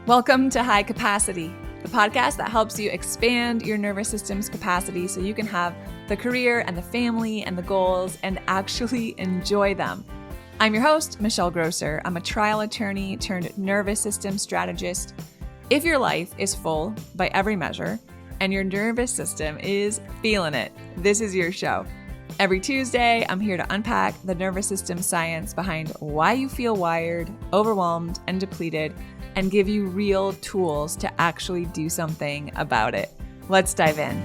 Welcome to High Capacity, the podcast that helps you expand your nervous system's capacity so you can have the career and the family and the goals and actually enjoy them. I'm your host, Michelle Grosser. I'm a trial attorney turned nervous system strategist. If your life is full by every measure and your nervous system is feeling it, this is your show. Every Tuesday, I'm here to unpack the nervous system science behind why you feel wired, overwhelmed, and depleted, and give you real tools to actually do something about it. Let's dive in.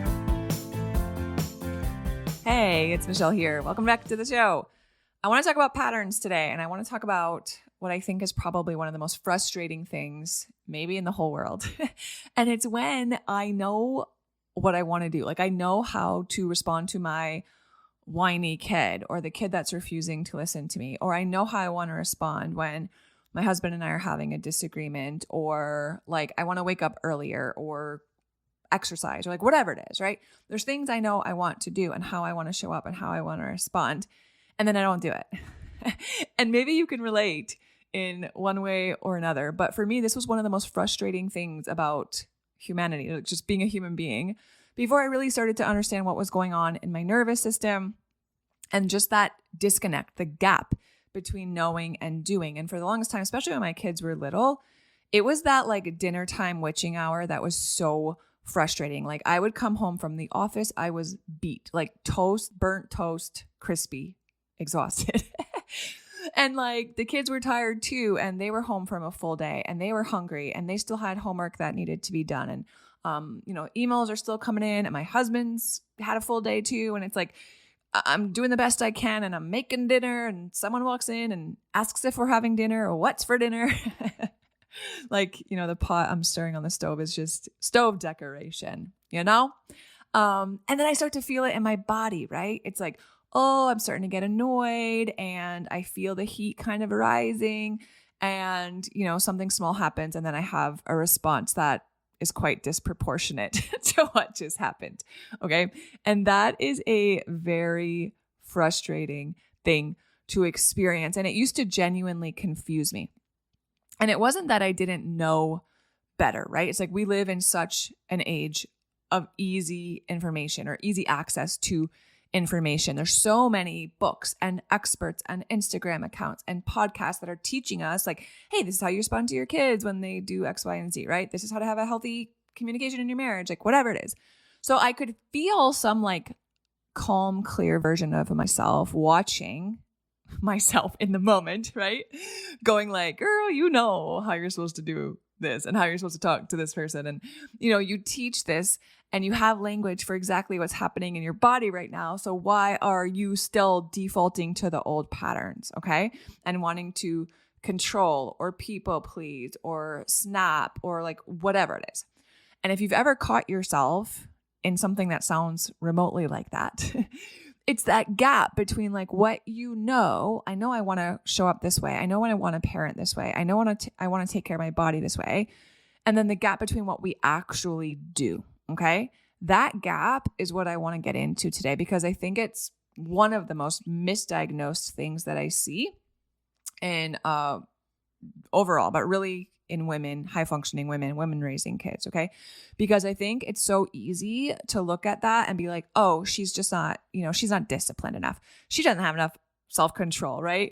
Hey, it's Michelle here. Welcome back to the show. I want to talk about patterns today, and I want to talk about what I think is probably one of the most frustrating things maybe in the whole world. And it's when I know what I want to do. Like I know how to respond to my whiny kid or the kid that's refusing to listen to me, or I know how I want to respond when my husband and I are having a disagreement, or like I want to wake up earlier or exercise or like whatever it is, right? There's things I know I want to do and how I want to show up and how I want to respond. And then I don't do it. And maybe you can relate in one way or another. But for me, this was one of the most frustrating things about humanity, like just being a human being, before I really started to understand what was going on in my nervous system and just that disconnect, the gap between knowing and doing. And for the longest time, especially when my kids were little, it was that like dinner time witching hour that was so frustrating. Like I would come home from the office, I was beat, like burnt toast, crispy, exhausted. And like the kids were tired too, and they were home from a full day and they were hungry and they still had homework that needed to be done. And emails are still coming in, and my husband's had a full day too. And it's like, I'm doing the best I can and I'm making dinner, and someone walks in and asks if we're having dinner or what's for dinner. Like, the pot I'm stirring on the stove is just stove decoration, And then I start to feel it in my body, right? It's like, oh, I'm starting to get annoyed and I feel the heat kind of rising, and, something small happens and then I have a response that is quite disproportionate to what just happened. Okay. And that is a very frustrating thing to experience. And it used to genuinely confuse me. And it wasn't that I didn't know better, right? It's like we live in such an age of easy information or easy access to information. There's so many books and experts and Instagram accounts and podcasts that are teaching us like, hey, this is how you respond to your kids when they do X, Y, and Z, right? This is how to have a healthy communication in your marriage, like whatever it is. So I could feel some like calm, clear version of myself watching myself in the moment, right? Going like, girl, you know how you're supposed to do this and how you're supposed to talk to this person. And, you teach this and you have language for exactly what's happening in your body right now. So why are you still defaulting to the old patterns, okay? And wanting to control or people please or snap or like whatever it is. And if you've ever caught yourself in something that sounds remotely like that, it's that gap between like what I know I want to show up this way. I know I want to parent this way. I know I want to take care of my body this way. And then the gap between what we actually do. Okay. That gap is what I want to get into today, because I think it's one of the most misdiagnosed things that I see in overall, but really in women, high functioning women raising kids. Okay. Because I think it's so easy to look at that and be like, oh, she's just not, she's not disciplined enough. She doesn't have enough self-control, right?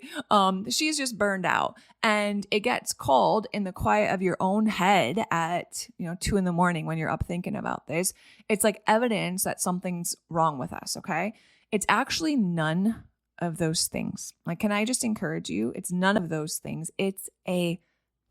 She's just burned out. And it gets called in the quiet of your own head at, 2 a.m. when you're up thinking about this. It's like evidence that something's wrong with us. Okay. It's actually none of those things. Like, can I just encourage you? It's none of those things. It's a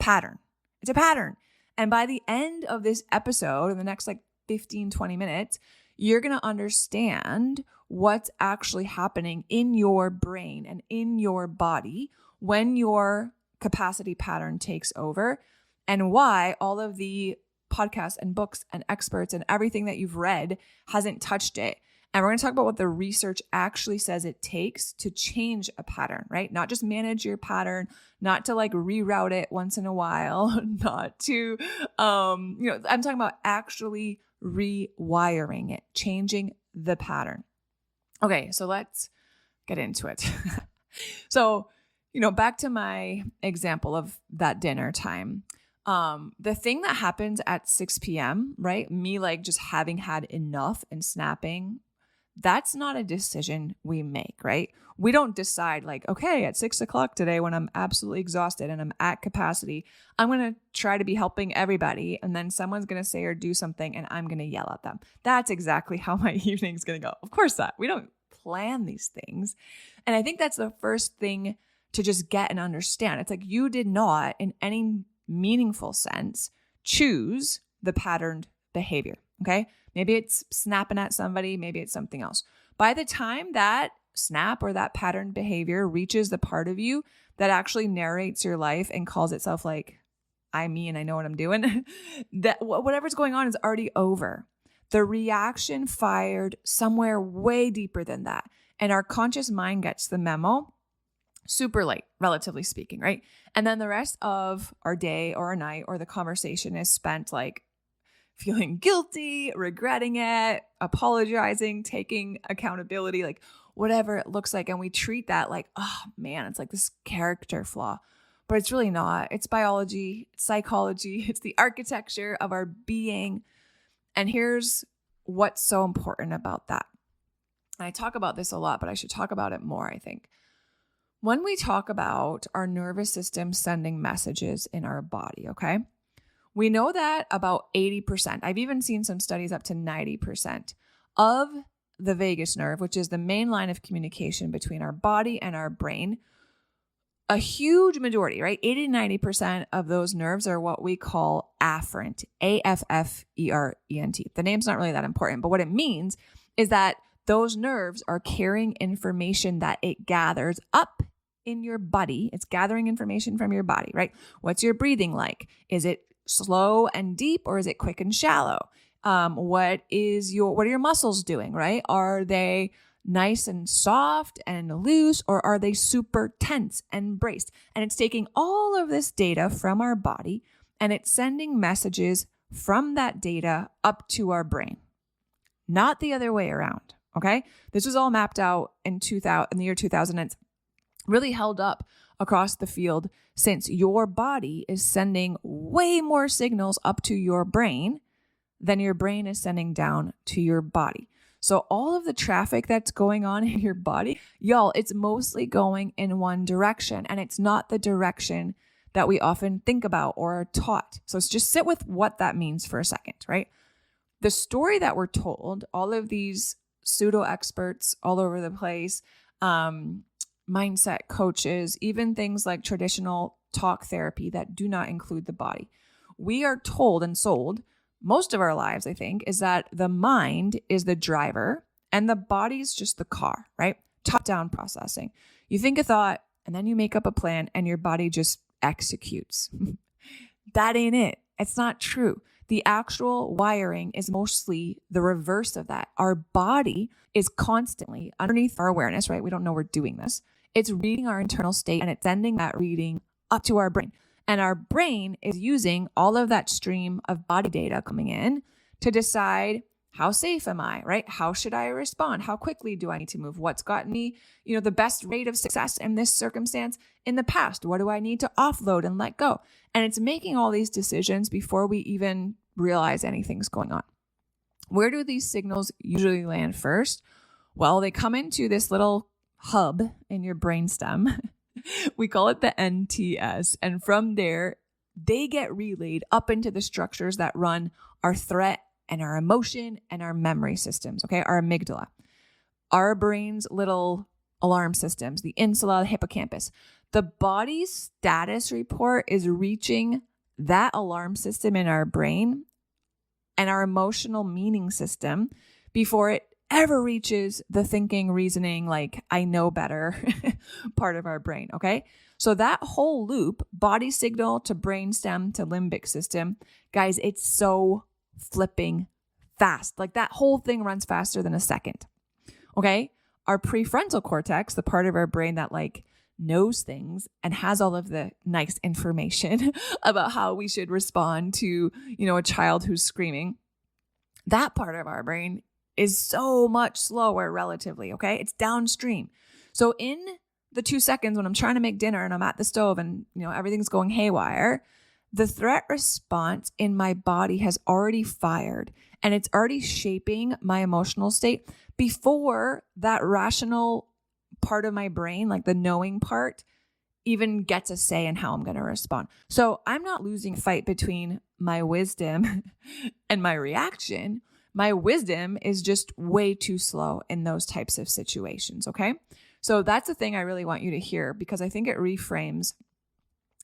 pattern. It's a pattern. And by the end of this episode, in the next like 15, 20 minutes, you're going to understand what's actually happening in your brain and in your body when your capacity pattern takes over, and why all of the podcasts and books and experts and everything that you've read hasn't touched it. And we're going to talk about what the research actually says it takes to change a pattern, right? Not just manage your pattern, not to like reroute it once in a while, not to, I'm talking about actually rewiring it, changing the pattern. Okay, so let's get into it. So, back to my example of that dinner time. The thing that happens at 6 p.m., right? Me like just having had enough and snapping, that's not a decision we make, right? We don't decide like, okay, at 6 o'clock today when I'm absolutely exhausted and I'm at capacity, I'm going to try to be helping everybody. And then someone's going to say or do something and I'm going to yell at them. That's exactly how my evening's going to go. Of course not. We don't plan these things. And I think that's the first thing to just get and understand. It's like you did not, in any meaningful sense, choose the patterned behavior. Okay. Maybe it's snapping at somebody. Maybe it's something else. By the time that snap or that patterned behavior reaches the part of you that actually narrates your life and calls itself like, I, me, and I know what I'm doing, that whatever's going on is already over. The reaction fired somewhere way deeper than that. And our conscious mind gets the memo super late, relatively speaking, right? And then the rest of our day or our night or the conversation is spent like feeling guilty, regretting it, apologizing, taking accountability, like whatever it looks like. And we treat that like, oh man, it's like this character flaw. But it's really not. It's biology, it's psychology, it's the architecture of our being. And here's what's so important about that. And I talk about this a lot, but I should talk about it more, I think. When we talk about our nervous system sending messages in our body, okay? We know that about 80%, I've even seen some studies up to 90% of the vagus nerve, which is the main line of communication between our body and our brain, a huge majority, right? 80 to 90% of those nerves are what we call afferent, A-F-F-E-R-E-N-T. The name's not really that important, but what it means is that those nerves are carrying information that it gathers up in your body. It's gathering information from your body, right? What's your breathing like? Is it slow and deep or is it quick and shallow? What are your muscles doing, right? Are they nice and soft and loose, or are they super tense and braced? And it's taking all of this data from our body and it's sending messages from that data up to our brain, not the other way around. Okay. This was all mapped out in the year 2000. It's really held up across the field since your body is sending way more signals up to your brain than your brain is sending down to your body. So all of the traffic that's going on in your body, y'all, it's mostly going in one direction, and it's not the direction that we often think about or are taught. So just sit with what that means for a second, right? The story that we're told, all of these pseudo experts all over the place, mindset coaches, even things like traditional talk therapy that do not include the body. We are told and sold most of our lives, I think, is that the mind is the driver and the body's just the car, right? Top-down processing. You think a thought and then you make up a plan and your body just executes. That ain't it. It's not true. The actual wiring is mostly the reverse of that. Our body is constantly underneath our awareness, right? We don't know we're doing this. It's reading our internal state and it's sending that reading up to our brain. And our brain is using all of that stream of body data coming in to decide, how safe am I, right? How should I respond? How quickly do I need to move? What's gotten me, the best rate of success in this circumstance in the past? What do I need to offload and let go? And it's making all these decisions before we even realize anything's going on. Where do these signals usually land first? Well, they come into this little hub in your brainstem. We call it the NTS. And from there, they get relayed up into the structures that run our threat and our emotion and our memory systems, okay? Our amygdala, our brain's little alarm systems, the insula, the hippocampus. The body's status report is reaching that alarm system in our brain and our emotional meaning system before it ever reaches the thinking, reasoning, like I know better part of our brain, okay? So that whole loop, body signal to brainstem to limbic system, guys, it's so flipping fast. Like that whole thing runs faster than a second, okay? Our prefrontal cortex, the part of our brain that like knows things and has all of the nice information about how we should respond to, a child who's screaming, that part of our brain is so much slower relatively, okay? It's downstream. So in the 2 seconds when I'm trying to make dinner and I'm at the stove and, everything's going haywire, the threat response in my body has already fired and it's already shaping my emotional state before that rational part of my brain, like the knowing part, even gets a say in how I'm going to respond. So I'm not losing a fight between my wisdom and my reaction. My wisdom is just way too slow in those types of situations. Okay. So that's the thing I really want you to hear, because I think it reframes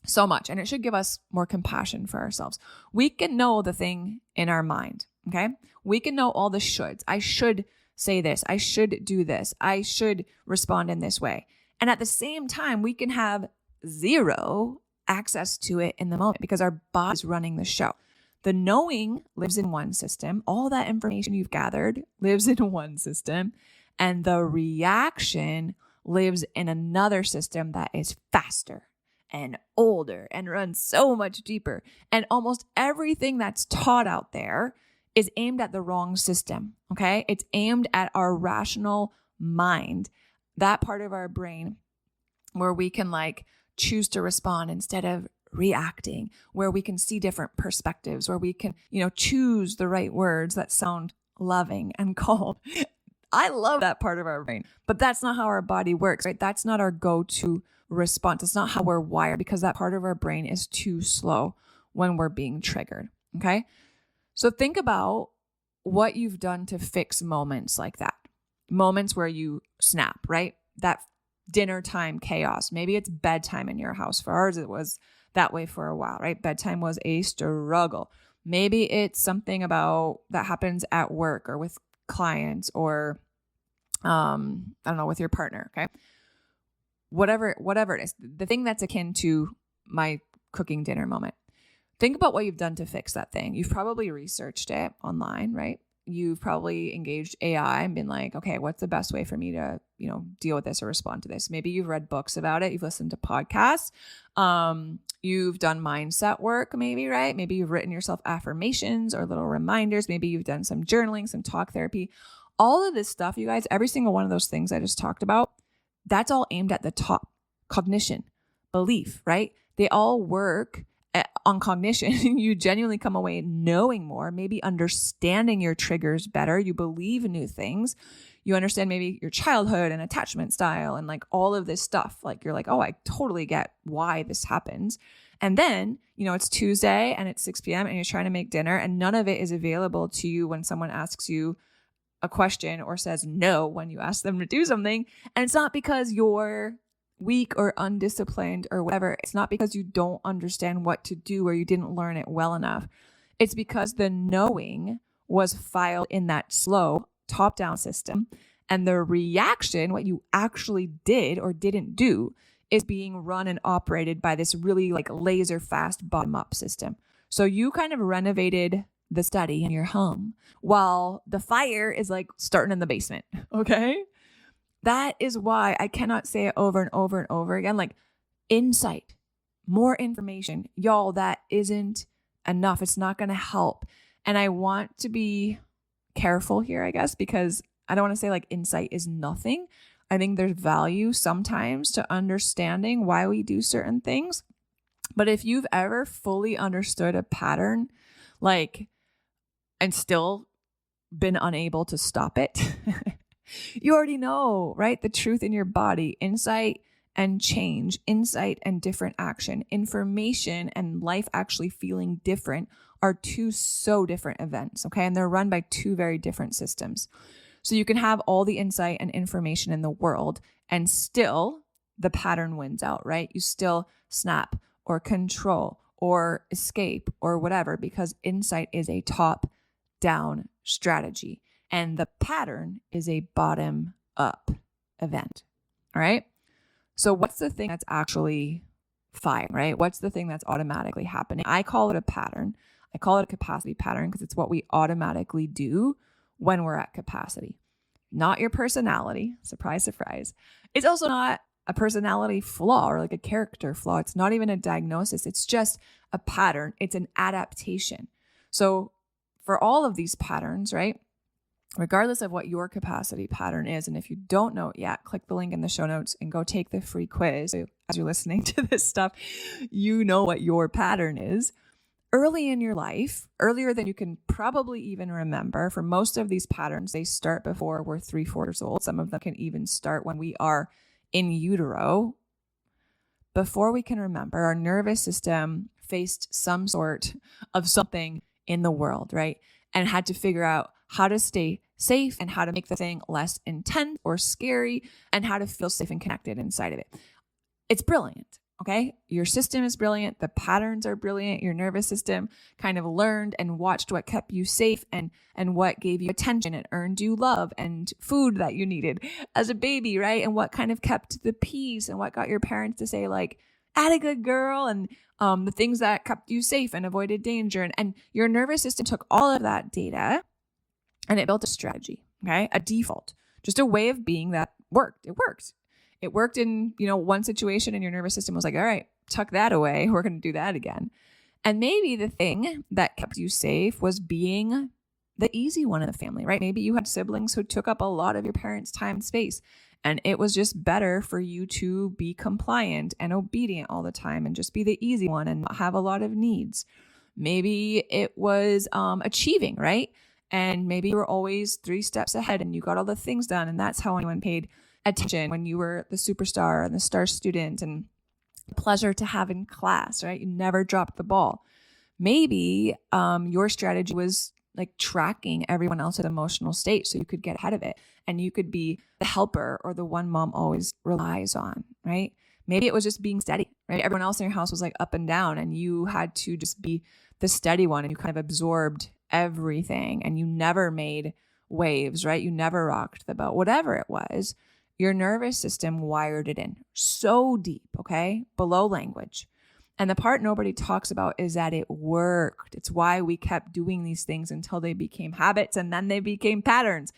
so much and it should give us more compassion for ourselves. We can know the thing in our mind. Okay. We can know all the shoulds. I should say this. I should do this. I should respond in this way. And at the same time, we can have zero access to it in the moment because our body is running the show. The knowing lives in one system. All that information you've gathered lives in one system. And the reaction lives in another system that is faster and older and runs so much deeper. And almost everything that's taught out there is aimed at the wrong system, okay? It's aimed at our rational mind, that part of our brain where we can like choose to respond instead of reacting, where we can see different perspectives, where we can, choose the right words that sound loving and calm. I love that part of our brain, but that's not how our body works, right? That's not our go-to response. It's not how we're wired because that part of our brain is too slow when we're being triggered, okay? So think about what you've done to fix moments like that. Moments where you snap, right? That dinner time chaos. Maybe it's bedtime in your house. For ours, it was that way for a while, right? Bedtime was a struggle. Maybe it's something about that happens at work or with clients or, I don't know, with your partner, okay? Whatever it is, the thing that's akin to my cooking dinner moment. Think about what you've done to fix that thing. You've probably researched it online, right? You've probably engaged AI and been like, okay, what's the best way for me to, deal with this or respond to this? Maybe you've read books about it. You've listened to podcasts. You've done mindset work, maybe, right? Maybe you've written yourself affirmations or little reminders. Maybe you've done some journaling, some talk therapy. All of this stuff, you guys, every single one of those things I just talked about, that's all aimed at the top. Cognition, belief, right? They all work on cognition. You genuinely come away knowing more, maybe understanding your triggers better. You believe new things. You understand maybe your childhood and attachment style and like all of this stuff. Like you're like, oh, I totally get why this happens. And then, it's Tuesday and it's 6 p.m. and you're trying to make dinner and none of it is available to you when someone asks you a question or says no when you ask them to do something. And it's not because you're weak or undisciplined or whatever. It's not because you don't understand what to do or you didn't learn it well enough. It's because the knowing was filed in that slow top-down system. And the reaction, what you actually did or didn't do, is being run and operated by this really like laser fast bottom-up system. So you kind of renovated the study in your home while the fire is like starting in the basement. Okay. That is why I cannot say it over and over and over again. Like insight, more information, y'all, that isn't enough. It's not going to help. And I want to be careful here, I guess, because I don't want to say like insight is nothing. I think there's value sometimes to understanding why we do certain things. But if you've ever fully understood a pattern, like, and still been unable to stop it, you already know, right? The truth in your body, insight and change, insight and different action, information and life actually feeling different are two so different events, okay? And they're run by two very different systems. So you can have all the insight and information in the world and still the pattern wins out, right? You still snap or control or escape or whatever because insight is a top-down strategy and the pattern is a bottom-up event, all right? So what's the thing that's actually fine, right? What's the thing that's automatically happening? I call it a pattern. I call it a capacity pattern because it's what we automatically do when we're at capacity. Not your personality. Surprise, surprise. It's also not a personality flaw or like a character flaw. It's not even a diagnosis. It's just a pattern. It's an adaptation. So for all of these patterns, right? regardless of what your capacity pattern is. And if you don't know it yet, click the link in the show notes and go take the free quiz. So as you're listening to this stuff, you know what your pattern is. Early in your life, earlier than you can probably even remember, for most of these patterns, they start before we're 3-4 years old. Some of them can even start when we are in utero. Before we can remember, our nervous system faced some sort of something in the world, right? And had to figure out how to stay safe and how to make the thing less intense or scary and how to feel safe and connected inside of it. It's brilliant. Okay. Your system is brilliant. The patterns are brilliant. Your nervous system kind of learned and watched what kept you safe and what gave you attention and earned you love and food that you needed as a baby, right? And what kind of kept the peace and what got your parents to say like, atta good girl, and the things that kept you safe and avoided danger. And your nervous system took all of that data and it built a strategy, okay? A default, just a way of being that worked. It worked. It worked in, one situation and your nervous system was like, all right, tuck that away. We're going to do that again. And maybe the thing that kept you safe was being the easy one in the family, right? Maybe you had siblings who took up a lot of your parents' time and space, and it was just better for you to be compliant and obedient all the time and just be the easy one and not have a lot of needs. Maybe it was achieving, right? And maybe you were always 3 steps ahead and you got all the things done, and that's how anyone paid attention when you were the superstar and the star student and pleasure to have in class, right? You never dropped the ball. Maybe your strategy was like tracking everyone else's emotional state so you could get ahead of it and you could be the helper or the one mom always relies on, right? Maybe it was just being steady, right? Everyone else in your house was like up and down and you had to just be the steady one and you kind of absorbed everything and you never made waves, right? You never rocked the boat, whatever it was. Your nervous system wired it in so deep, okay, below language. And the part nobody talks about is that it worked. It's why we kept doing these things until they became habits and then they became patterns.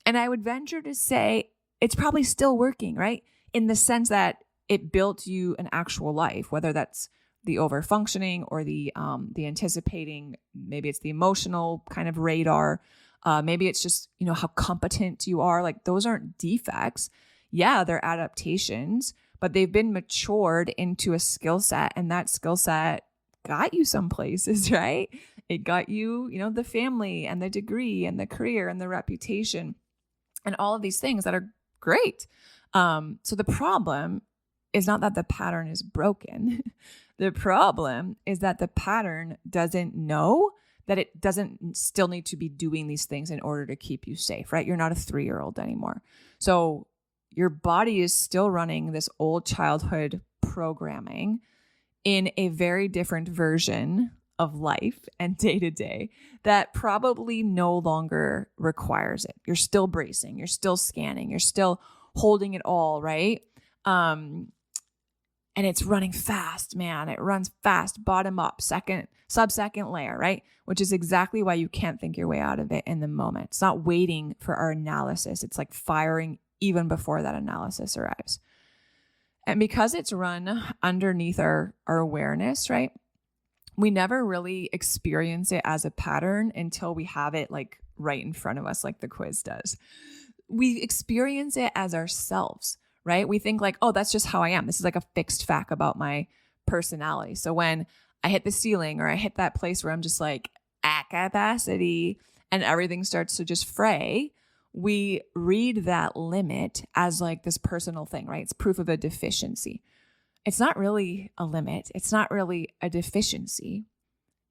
And I would venture to say it's probably still working, right? In the sense that it built you an actual life, whether that's the over-functioning or the anticipating, maybe it's the emotional kind of radar. Maybe it's just, how competent you are. Like those aren't defects. Yeah, they're adaptations, but they've been matured into a skill set, and that skill set got you some places, right? It got you, the family and the degree and the career and the reputation and all of these things that are great. So the problem is not that the pattern is broken. The problem is that the pattern doesn't know that it doesn't still need to be doing these things in order to keep you safe, right? You're not a 3-year-old anymore. So your body is still running this old childhood programming in a very different version of life and day to day that probably no longer requires it. You're still bracing, you're still scanning, you're still holding it all, right? And it's running fast, man. It runs fast, bottom up, sub-second layer, right? Which is exactly why you can't think your way out of it in the moment. It's not waiting for our analysis. It's like firing even before that analysis arrives. And because it's run underneath our awareness, right? We never really experience it as a pattern until we have it like right in front of us, like the quiz does. We experience it as ourselves, right? We think like, oh, that's just how I am. This is like a fixed fact about my personality. So when I hit the ceiling or I hit that place where I'm just like at capacity and everything starts to just fray, we read that limit as like this personal thing, right? It's proof of a deficiency. It's not really a limit. It's not really a deficiency.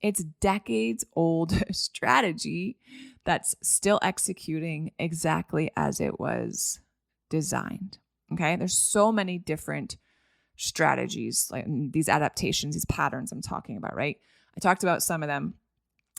It's decades old strategy that's still executing exactly as it was designed. Okay. There's so many different strategies, like these adaptations, these patterns I'm talking about, right? I talked about some of them.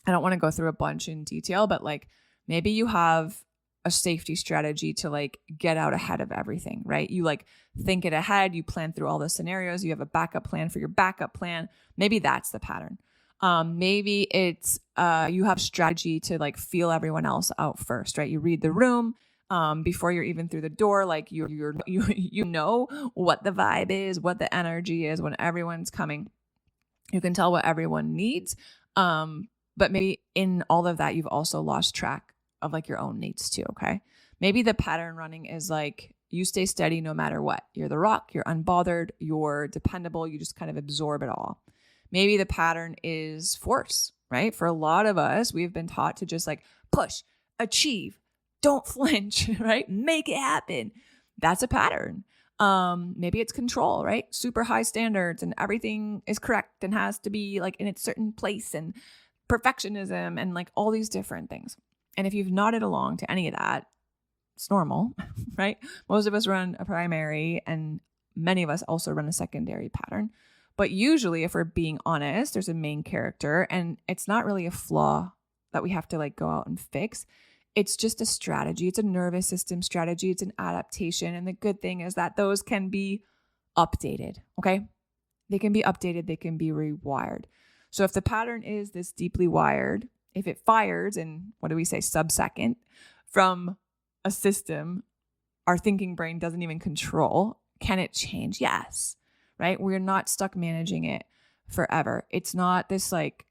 I don't want to go through a bunch in detail, but like maybe you have a safety strategy to like get out ahead of everything, right? You like think it ahead, you plan through all the scenarios, you have a backup plan for your backup plan. Maybe that's the pattern. Maybe it's you have strategy to like feel everyone else out first, right? You read the room before you're even through the door, like you know what the vibe is, what the energy is when everyone's coming. You can tell what everyone needs. But maybe in all of that, you've also lost track of like your own needs too. Okay. Maybe the pattern running is like, you stay steady no matter what. You're the rock, you're unbothered, you're dependable, you just kind of absorb it all. Maybe the pattern is force, right? For a lot of us, we've been taught to just like push, achieve, don't flinch, right? Make it happen. That's a pattern. Maybe it's control, right? Super high standards and everything is correct and has to be like in its certain place, and perfectionism and like all these different things. And if you've nodded along to any of that, it's normal, right? Most of us run a primary and many of us also run a secondary pattern. But usually, if we're being honest, there's a main character and it's not really a flaw that we have to like go out and fix. It's just a strategy. It's a nervous system strategy. It's an adaptation. And the good thing is that those can be updated, okay? They can be updated. They can be rewired. So if the pattern is this deeply wired, if it fires in, what do we say, sub-second from a system our thinking brain doesn't even control, can it change? Yes, right? We're not stuck managing it forever. It's not this like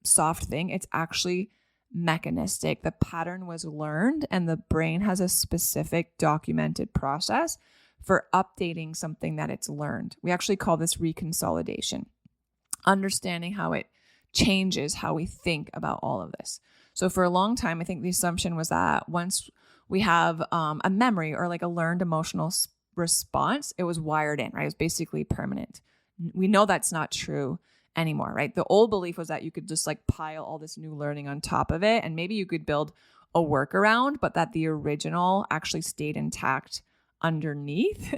soft thing. It's actually mechanistic. The pattern was learned and the brain has a specific documented process for updating something that it's learned. We actually call this reconsolidation, understanding how it changes how we think about all of this. So for a long time, I think the assumption was that once we have a memory or like a learned emotional response, it was wired in, right? It was basically permanent. We know that's not true anymore, right? The old belief was that you could just like pile all this new learning on top of it and maybe you could build a workaround, but that the original actually stayed intact underneath,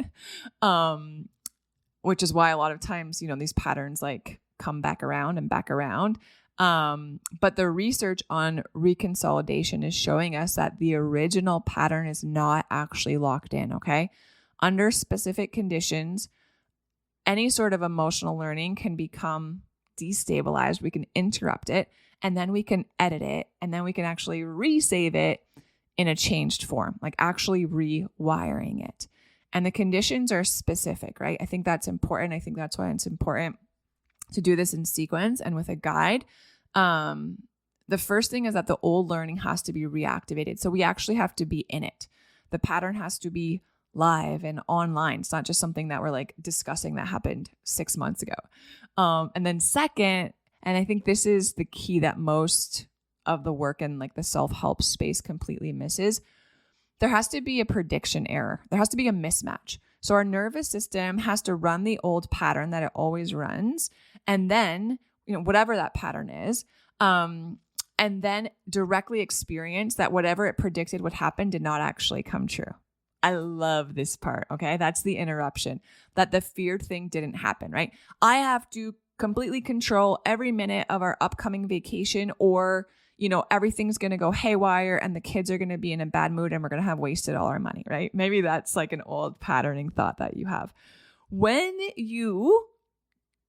which is why a lot of times, these patterns like come back around and back around. But the research on reconsolidation is showing us that the original pattern is not actually locked in, okay? Under specific conditions, any sort of emotional learning can become destabilized. We can interrupt it and then we can edit it and then we can actually resave it in a changed form, like actually rewiring it. And the conditions are specific, right? I think that's important. I think that's why it's important to do this in sequence and with a guide. The first thing is that the old learning has to be reactivated. So we actually have to be in it. The pattern has to be live and online. It's not just something that we're like discussing that happened 6 months ago. And then second, and I think this is the key that most of the work in like the self-help space completely misses, there has to be a prediction error. There has to be a mismatch. So our nervous system has to run the old pattern that it always runs. And then, whatever that pattern is, and then directly experience that whatever it predicted would happen did not actually come true. I love this part, okay? That's the interruption, that the feared thing didn't happen, right? I have to completely control every minute of our upcoming vacation or, everything's going to go haywire and the kids are going to be in a bad mood and we're going to have wasted all our money, right? Maybe that's like an old patterning thought that you have. When you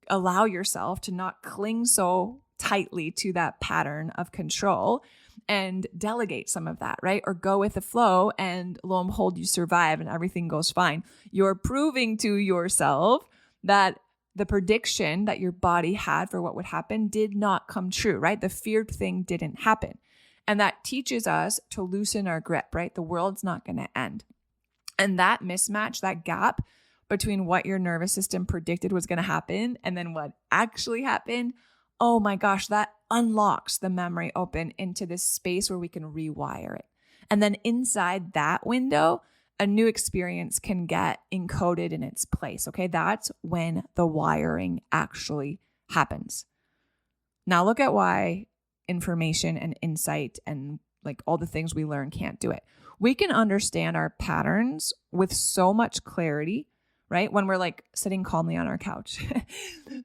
allow yourself to not cling so tightly to that pattern of control and delegate some of that, right? Or go with the flow and lo and behold, you survive and everything goes fine. You're proving to yourself that the prediction that your body had for what would happen did not come true, right? The feared thing didn't happen. And that teaches us to loosen our grip, right? The world's not going to end. And that mismatch, that gap between what your nervous system predicted was going to happen and then what actually happened, oh my gosh, that unlocks the memory open into this space where we can rewire it. And then inside that window, a new experience can get encoded in its place, okay? That's when the wiring actually happens. Now look at why information and insight and like all the things we learn can't do it. We can understand our patterns with so much clarity, right? When we're like sitting calmly on our couch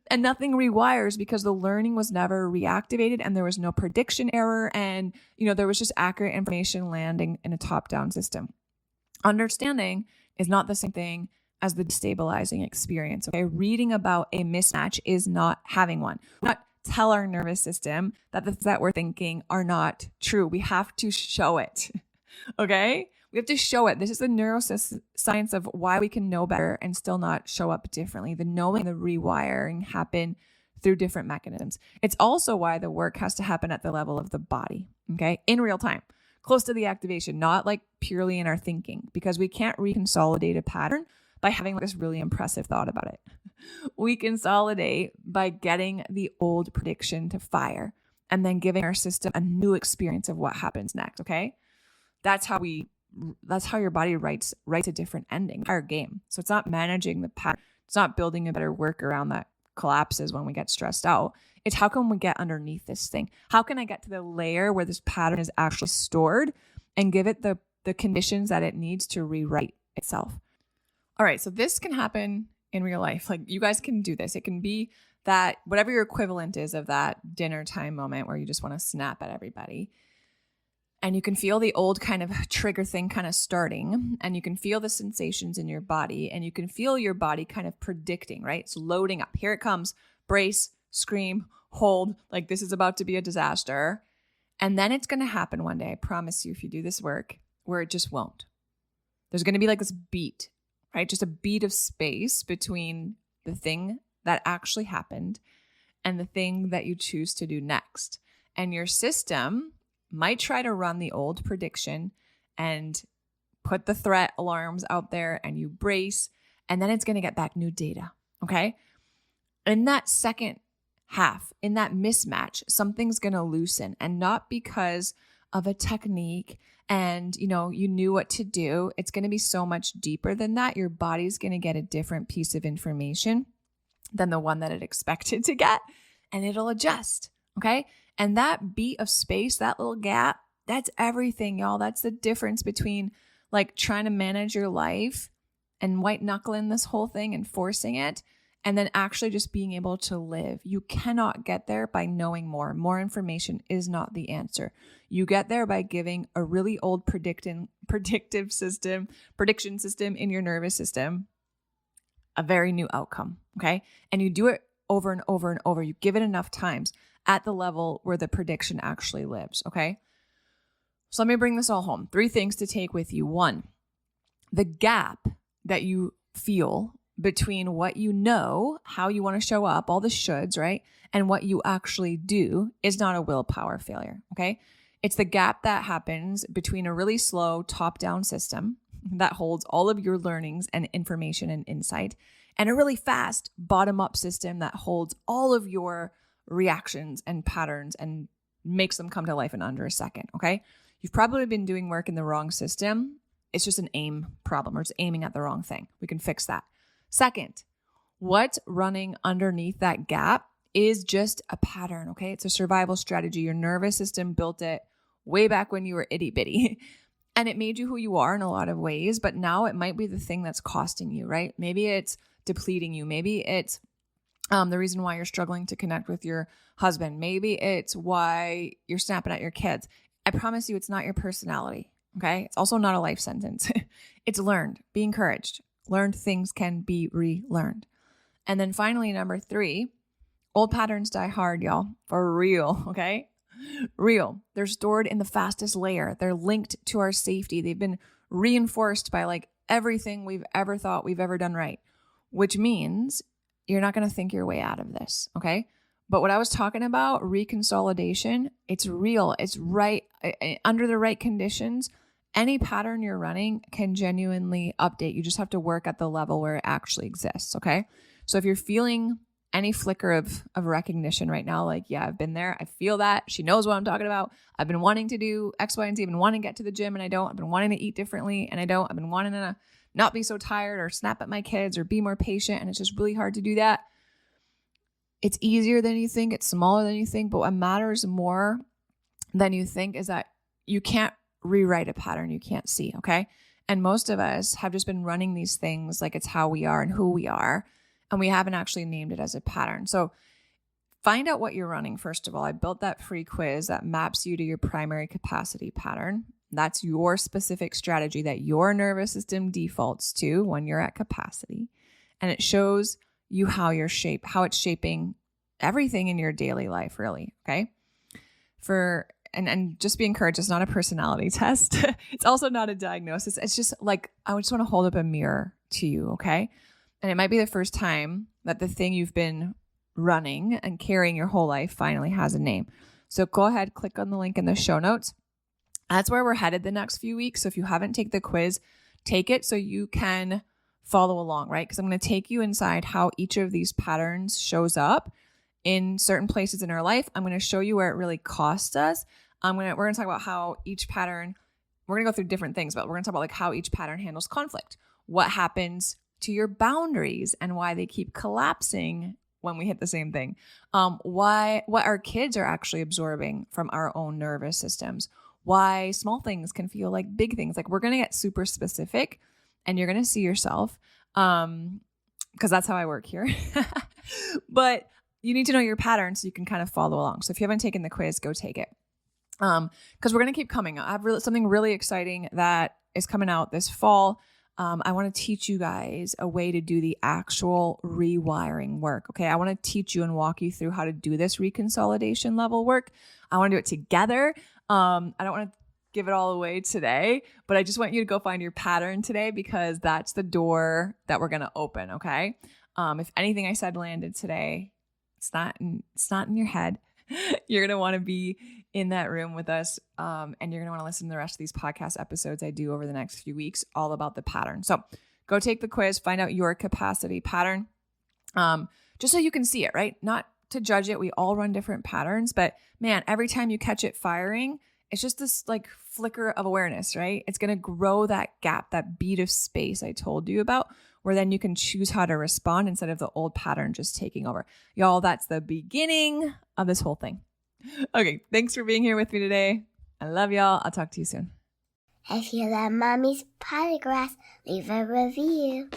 and nothing rewires because the learning was never reactivated and there was no prediction error and, there was just accurate information landing in a top-down system. Understanding is not the same thing as the destabilizing experience. Okay, reading about a mismatch is not having one. We not tell our nervous system that the things that we're thinking are not true. We have to show it. Okay, we have to show it. This is the neuroscience of why we can know better and still not show up differently. The knowing, the rewiring happen through different mechanisms. It's also why the work has to happen at the level of the body. Okay, in real time. close to the activation, not like purely in our thinking, because we can't reconsolidate a pattern by having like this really impressive thought about it. We consolidate by getting the old prediction to fire and then giving our system a new experience of what happens next. Okay. That's how your body writes a different ending, entire game. So it's not managing the pattern. It's not building a better workaround that collapses when we get stressed out. It's how can we get underneath this thing? How can I get to the layer where this pattern is actually stored and give it the conditions that it needs to rewrite itself? All right. So this can happen in real life. Like you guys can do this. It can be that whatever your equivalent is of that dinner time moment where you just want to snap at everybody. And you can feel the old kind of trigger thing kind of starting, and you can feel the sensations in your body, and you can feel your body kind of predicting, right? It's loading up. Here it comes. Brace, scream, hold, like this is about to be a disaster. And then it's going to happen one day, I promise you, if you do this work, where it just won't. There's going to be like this beat, right? Just a beat of space between the thing that actually happened and the thing that you choose to do next. And your system might try to run the old prediction and put the threat alarms out there, and you brace, and then it's going to get back new data. Okay. In that second half, in that mismatch, something's going to loosen, and not because of a technique and, you knew what to do. It's going to be so much deeper than that. Your body's going to get a different piece of information than the one that it expected to get, and it'll adjust. Okay. And that beat of space, that little gap, that's everything, y'all. That's the difference between like trying to manage your life and white knuckling this whole thing and forcing it, and then actually just being able to live. You cannot get there by knowing more. More information is not the answer. You get there by giving a really old prediction system in your nervous system a very new outcome, okay? And you do it over and over and over. You give it enough times at the level where the prediction actually lives, okay? So let me bring this all home. 3 things to take with you. 1, the gap that you feel between what you know, how you want to show up, all the shoulds, right? And what you actually do is not a willpower failure, okay? It's the gap that happens between a really slow top-down system that holds all of your learnings and information and insight, and a really fast bottom-up system that holds all of your reactions and patterns and makes them come to life in under a second, okay? You've probably been doing work in the wrong system. It's just an aim problem, or it's aiming at the wrong thing. We can fix that. Second, what's running underneath that gap is just a pattern, okay? It's a survival strategy. Your nervous system built it way back when you were itty bitty, and it made you who you are in a lot of ways, but now it might be the thing that's costing you, right? Maybe it's depleting you. Maybe it's the reason why you're struggling to connect with your husband. Maybe it's why you're snapping at your kids. I promise you it's not your personality, okay? It's also not a life sentence. It's learned. Be encouraged. Learned things can be relearned. And then finally, number 3, old patterns die hard, y'all. For real, okay? Real. They're stored in the fastest layer. They're linked to our safety. They've been reinforced by like everything we've ever thought we've ever done right, which means you're not going to think your way out of this, okay? But what I was talking about, reconsolidation, it's real. It's right. Under the right conditions, any pattern you're running can genuinely update. You just have to work at the level where it actually exists, okay? So if you're feeling any flicker of recognition right now, like, yeah, I've been there. I feel that. She knows what I'm talking about. I've been wanting to do X, Y, and Z. I've been wanting to get to the gym and I don't. I've been wanting to eat differently and I don't. I've been wanting to not be so tired or snap at my kids or be more patient, and it's just really hard to do that. It's easier than you think. It's smaller than you think. But what matters more than you think is that you can't rewrite a pattern you can't see, okay? And most of us have just been running these things like it's how we are and who we are, and we haven't actually named it as a pattern. So find out what you're running, first of all. I built that free quiz that maps you to your primary capacity pattern. That's your specific strategy that your nervous system defaults to when you're at capacity. And it shows you how it's shaping everything in your daily life, really, okay? And just be encouraged, it's not a personality test. It's also not a diagnosis. It's just like, I just want to hold up a mirror to you, okay? And it might be the first time that the thing you've been running and carrying your whole life finally has a name. So go ahead, click on the link in the show notes. That's where we're headed the next few weeks. So if you haven't taken the quiz, take it so you can follow along, right? Because I'm going to take you inside how each of these patterns shows up in certain places in our life. I'm going to show you where it really costs us. We're going to talk about how each pattern, we're going to go through different things, but we're going to talk about like how each pattern handles conflict, what happens to your boundaries and why they keep collapsing when we hit the same thing. What our kids are actually absorbing from our own nervous systems, why small things can feel like big things. Like we're going to get super specific and you're going to see yourself, because that's how I work here. But you need to know your pattern so you can kind of follow along. So if you haven't taken the quiz, go take it. Because we're going to keep coming. I have something really exciting that is coming out this fall. I want to teach you guys a way to do the actual rewiring work. Okay. I want to teach you and walk you through how to do this reconsolidation level work. I want to do it together. I don't want to give it all away today, but I just want you to go find your pattern today because that's the door that we're going to open. Okay. If anything I said landed today, it's not in your head. You're going to want to be in that room with us. And you're going to want to listen to the rest of these podcast episodes I do over the next few weeks, all about the pattern. So go take the quiz, find out your capacity pattern, just so you can see it, right? Not to judge it. We all run different patterns, but man, every time you catch it firing, it's just this like flicker of awareness, right? It's going to grow that gap, that bead of space I told you about, where then you can choose how to respond instead of the old pattern just taking over. Y'all, that's the beginning of this whole thing. Okay, thanks for being here with me today. I love y'all. I'll talk to you soon. If you love Mommy's Podcast, leave a review.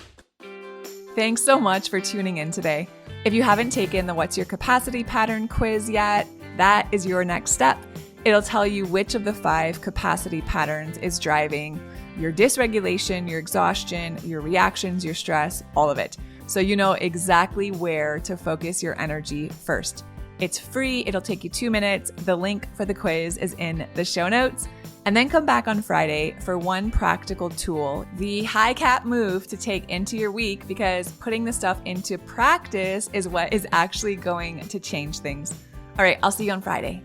Thanks so much for tuning in today. If you haven't taken the What's Your Capacity Pattern quiz yet, that is your next step. It'll tell you which of the 5 capacity patterns is driving your dysregulation, your exhaustion, your reactions, your stress, all of it. So you know exactly where to focus your energy first. It's free. It'll take you 2 minutes. The link for the quiz is in the show notes. And then come back on Friday for one practical tool, the high cap move to take into your week, because putting the stuff into practice is what is actually going to change things. All right, I'll see you on Friday.